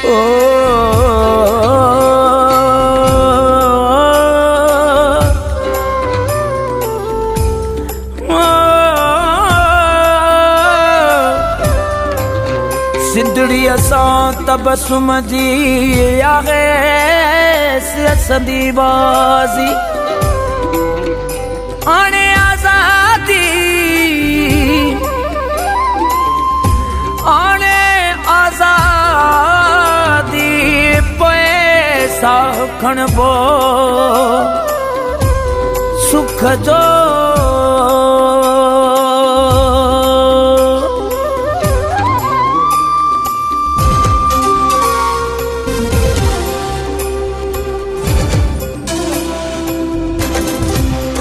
ओ सिंधड़ी असां तबसुम जी आहे सदी बाज़ी आने आज़ादी आने आज़ादी पैसा खणबो सुख जो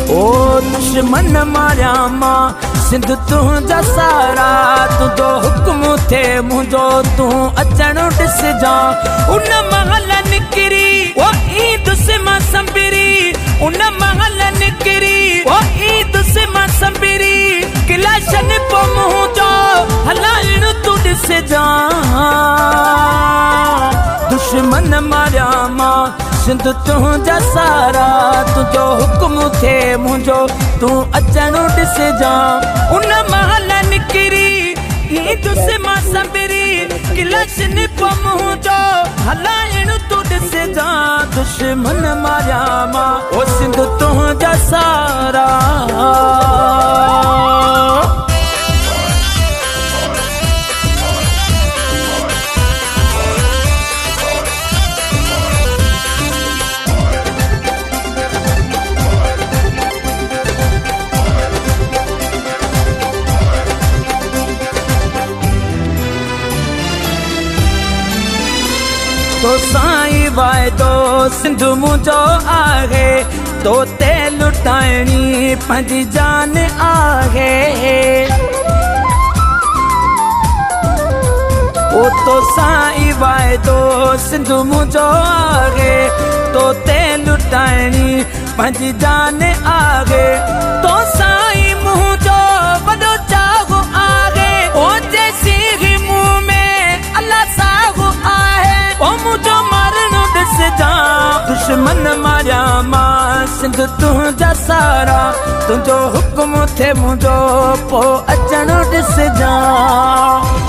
दुश्मन मारिया मां सिंध तुंहिंजा सारा तुंहिंजो हुक्म थे मुंहिंजो तूं अचणु ॾिसजां उन महल निकिरी ओ ईद से मां संबिरी उन महल निकिरी ओ ईद से मां संबिरी किलाशन पो मुंहिंजो हलाइण तूं ॾिसजां दुश्मन मारिया मां सिंध तुंहिंजा सारा तुंहिंजो हुक्म थे मुंहिंजो तूं अचणु ॾिसजां उन महल निकिरी ईद से मां संबिरी किलाशन पो मुंहिंजो हलाइण तूं ॾिसजां दुश्मन मारिया मां ओ सिंध तुंहिंजा सारा तो साईं वाइदो सिंध मुंहिंजो आहे तो ते लुटाइणी पंहिंजी जान आहे ओ तो साईं वाइदो सिंध मुंहिंजो आहे तो ते लुटाइणी पंहिंजी जान आहे तो साईं मुंहिंजो वॾो चाहो आहे ओ जैसी मुंहुं में अल्लाह साहु आहे ओ मुझो मारणो ॾिसजां दुश्मन मारिया मां सिंध तुंहिंजा सारा तुंहिंजो हुक्म थे मुंहिंजो पो अचणु ॾिसजां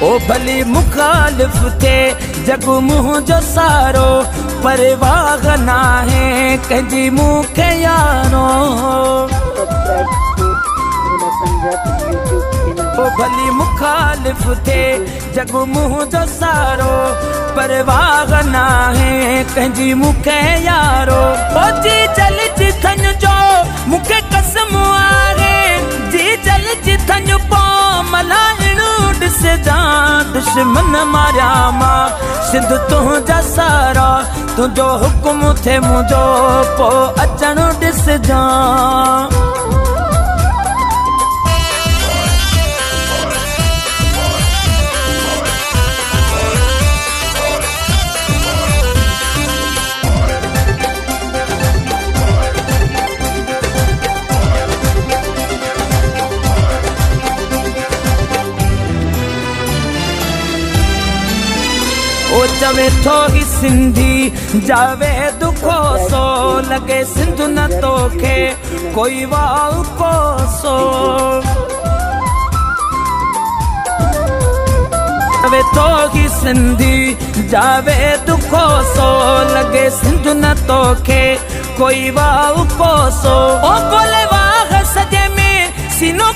ओ भली मुखालिफ थे जग मुंहिंजो सारो परवाह नाहे कंहिंजी मूंखे यारो ओ भली मुखालिफ थे जग मुंहिंजो सारो परवाह नाहे कंहिंजी मूंखे यारो ओ जी जल जिथन जो मूंखे कसम आहे जी जल जिथन पो मलाइणो ॾिसजां दुश्मन मारिया मां सिंध तुंहिंजा सारा तुंहिंजो हुक्म थे मुंहिंजो पो अचणु ॾिसजां ओ चवे थो ही सिंधी जावे दुखो सो लगे सिंध न तोखे कोई वाउ कोसो चवे थो ही सिंधी जावे दुखो सो लगे सिंध न तोखे कोई वाउ कोसो ओ बोले वाह सजे में सीनो